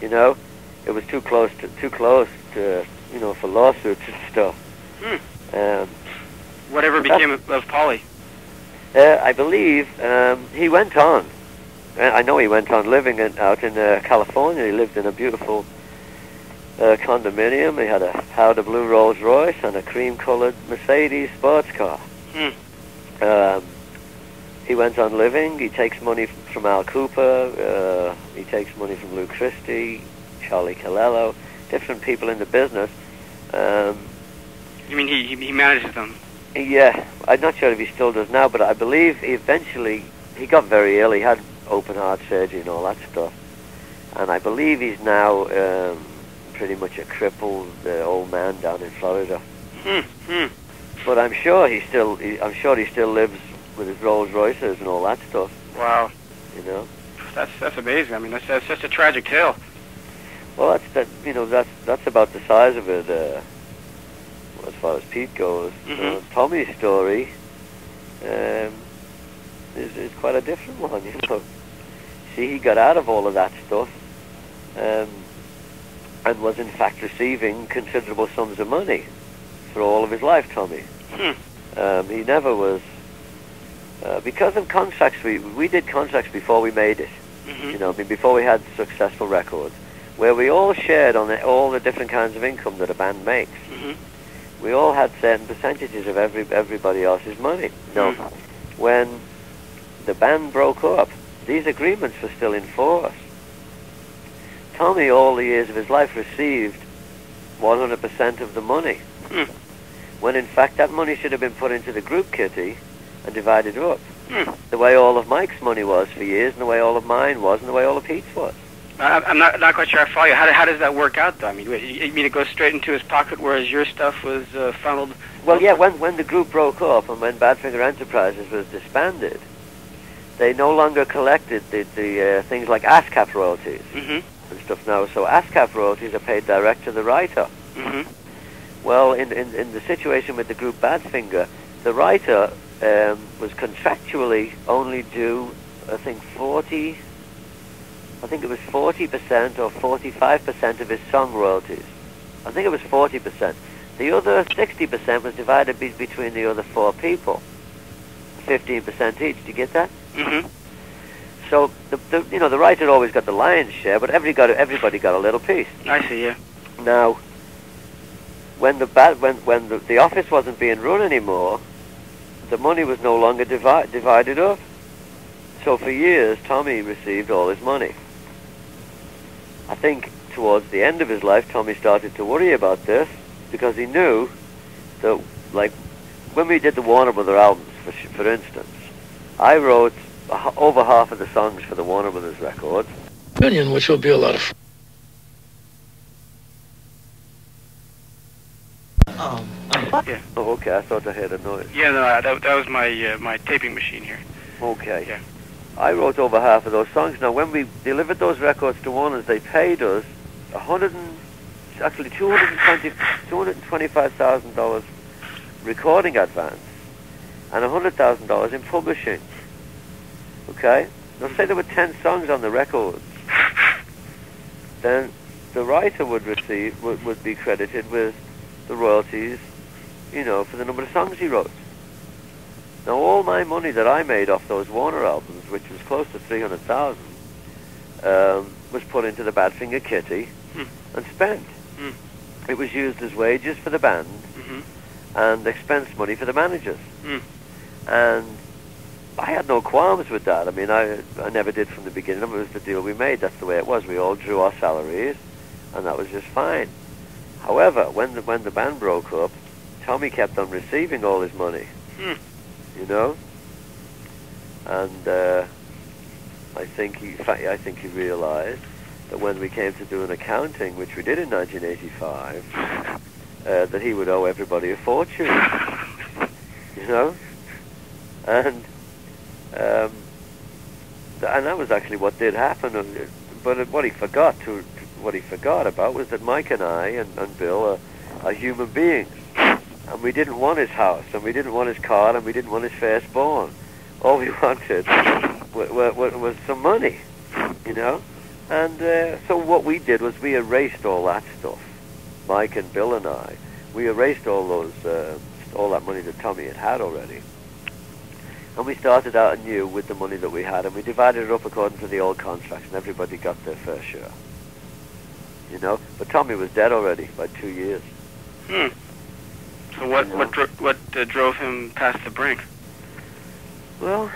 You know, it was too close to you know, for lawsuits and stuff. Whatever became of Polly? I believe he went on. I know he went on living out in California. He lived in a beautiful condominium. He had a powder blue Rolls Royce and a cream-colored Mercedes sports car. He went on living. He takes money from Al Cooper. He takes money from Lou Christie, Charlie Calello, different people in the business. You mean he manages them? Yeah, I'm not sure if he still does now, but I believe he got very ill. He had open heart surgery and all that stuff. And I believe he's now pretty much a crippled old man down in Florida. But I'm sure he still lives with his Rolls Royces and all that stuff. Wow. You know. That's amazing. I mean, that's just a tragic tale. Well, that's about the size of it. As far as Pete goes, Tommy's story is quite a different one. You know, see, he got out of all of that stuff, and was in fact receiving considerable sums of money for all of his life. Tommy, he never was because of contracts. We did contracts before we made it. You know, I mean, before we had successful records, where we all shared on all the different kinds of income that a band makes. We all had certain percentages of everybody else's money. No, when the band broke up, these agreements were still in force. Tommy, all the years of his life, received 100% of the money, when in fact that money should have been put into the group kitty and divided up, the way all of Mike's money was for years, and the way all of mine was, and the way all of Pete's was. I'm not quite sure I follow you. How does that work out, though? I mean, you mean it goes straight into his pocket, whereas your stuff was funneled? Well, yeah, when the group broke up and when Badfinger Enterprises was disbanded, they no longer collected the things like ASCAP royalties and stuff now. So ASCAP royalties are paid direct to the writer. Well, in the situation with the group Badfinger, the writer was contractually only due, I think, 40% or 45% of his song royalties. I think it was 40%. The other 60% was divided between the other four people, 15% each. Do you get that? So the writer always got the lion's share, but everybody got a little piece. I see. Yeah. Now, when the office wasn't being run anymore, the money was no longer divided up. So for years, Tommy received all his money. I think towards the end of his life, Tommy started to worry about this because he knew that, like, when we did the Warner Brothers albums, for instance, I wrote over half of the songs for the Warner Brothers records. Which will be a lot of fun. Yeah. Oh, okay. I thought I heard a noise. Yeah, no, that was my taping machine here. Okay. Yeah. I wrote over half of those songs. Now, when we delivered those records to Warner's, they paid us $225,000 recording advance and $100,000 in publishing. Okay? Now, say there were 10 songs on the records, then the writer would be credited with the royalties, you know, for the number of songs he wrote. Now, all my money that I made off those Warner albums, which was close to $300,000, was put into the Badfinger kitty and spent. It was used as wages for the band and expense money for the managers. And I had no qualms with that. I mean, I never did from the beginning. It was the deal we made. That's the way it was. We all drew our salaries, and that was just fine. However, when the band broke up, Tommy kept on receiving all his money. You know, and I think he realized that when we came to do an accounting, which we did in 1985, that he would owe everybody a fortune. You know, and that was actually what did happen. But what he forgot about was that Mike and I and Bill are human beings. And we didn't want his house, and we didn't want his car, and we didn't want his firstborn. All we wanted was some money, you know? And so what we did was we erased all that stuff. Mike and Bill and I, we erased all that money that Tommy had already. And we started out anew with the money that we had, and we divided it up according to the old contracts, and everybody got their fair share. You know? But Tommy was dead already by 2 years. Hmm. So what drove him past the brink? Well,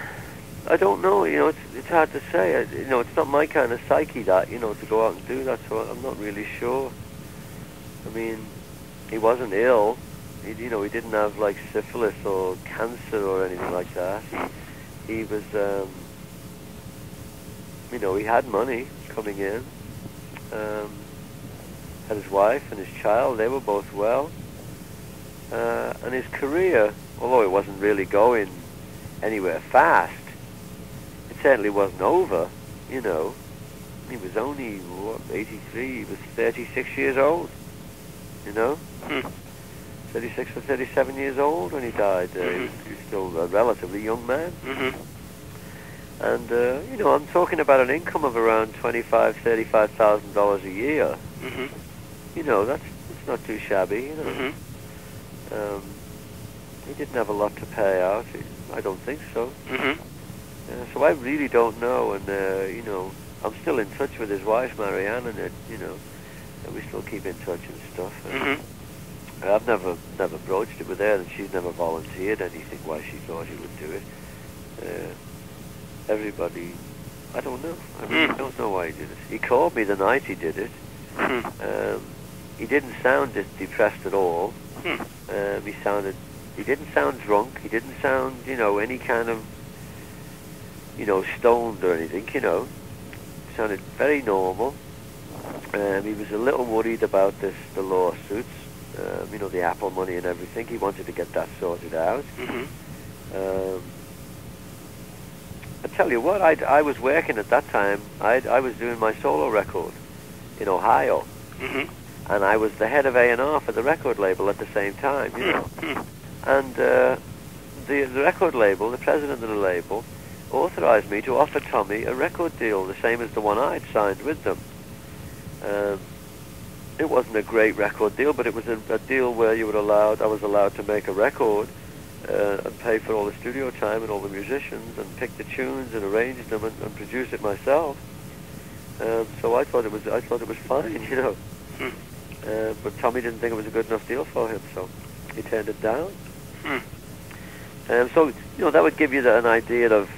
I don't know. You know, it's hard to say. You know, it's not my kind of psyche that, you know, to go out and do that. So I'm not really sure. I mean, he wasn't ill. He didn't have like syphilis or cancer or anything like that. He was, you know, he had money coming in. Had his wife and his child. They were both well. And his career, although it wasn't really going anywhere fast, it certainly wasn't over, you know. He was only, 83, he was 36 years old, you know. 36 or 37 years old when he died. He was still a relatively young man. And, you know, I'm talking about an income of around $25,000, $35,000 a year. You know, that's not too shabby, you know. He didn't have a lot to pay out. I don't think so. So I really don't know, and you know, I'm still in touch with his wife, Marianne, and you know, and we still keep in touch and stuff. I've never broached it with her, and she's never volunteered anything why she thought he would do it. Everybody, I don't know. I really don't know why he did it. He called me the night he did it. He didn't sound depressed at all. He didn't sound drunk. He didn't sound, you know, any kind of, you know, stoned or anything, you know. He sounded very normal. He was a little worried about the lawsuits, you know, the Apple money and everything. He wanted to get that sorted out. I tell you what, I was working at that time. I was doing my solo record in Ohio. And I was the head of A&R for the record label at the same time, you know. And the record label, the president of the label, authorized me to offer Tommy a record deal, the same as the one I'd signed with them. It wasn't a great record deal, but it was a deal where I was allowed to make a record and pay for all the studio time and all the musicians and pick the tunes and arrange them and produce it myself. So I thought it was fine, you know. But Tommy didn't think it was a good enough deal for him, so he turned it down. So, you know, that would give you an idea of,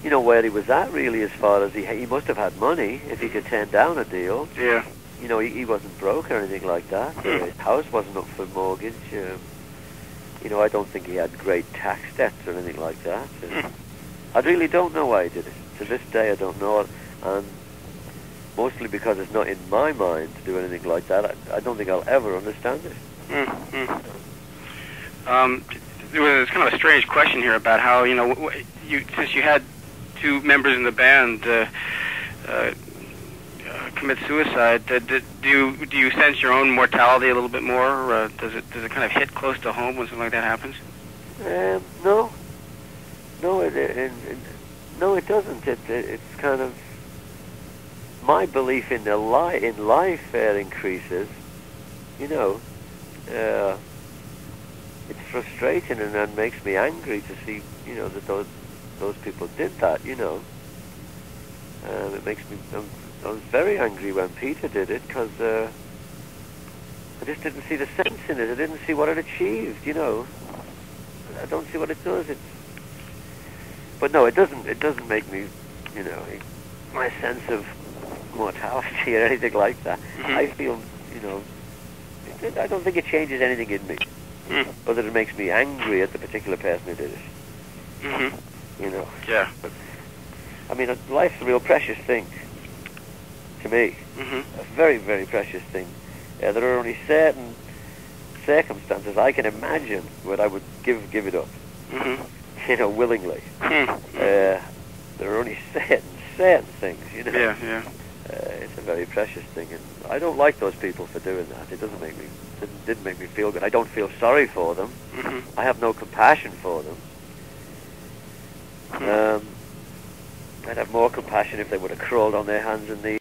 you know, where he was at, really, as far as he must have had money if he could turn down a deal. Yeah. You know, he wasn't broke or anything like that. His house wasn't up for mortgage. You know, I don't think he had great tax debts or anything like that. I really don't know why he did it. To this day, I don't know. And mostly because it's not in my mind to do anything like that. I don't think I'll ever understand it. There was kind of a strange question here about how, you know, since you had two members in the band commit suicide, do you sense your own mortality a little bit more? Does it kind of hit close to home when something like that happens? No, it doesn't. It's kind of my belief in life increases. You know, it's frustrating and that makes me angry to see, you know, that those people did that. You know, it makes me. I was very angry when Peter did it because I just didn't see the sense in it. I didn't see what it achieved. You know, I don't see what it does. But no, it doesn't. It doesn't make me, you know, my sense of mortality or anything like that. I feel, you know, I don't think it changes anything in me, other than it makes me angry at the particular person who did it. You know. Yeah. But, I mean, life's a real precious thing to me. A very, very precious thing. There are only certain circumstances I can imagine where I would give it up. You know, willingly. There are only certain things, you know. Yeah. It's a very precious thing, and I don't like those people for doing that. It didn't make me feel good. I don't feel sorry for them. I have no compassion for them. I'd have more compassion if they would have crawled on their hands and knees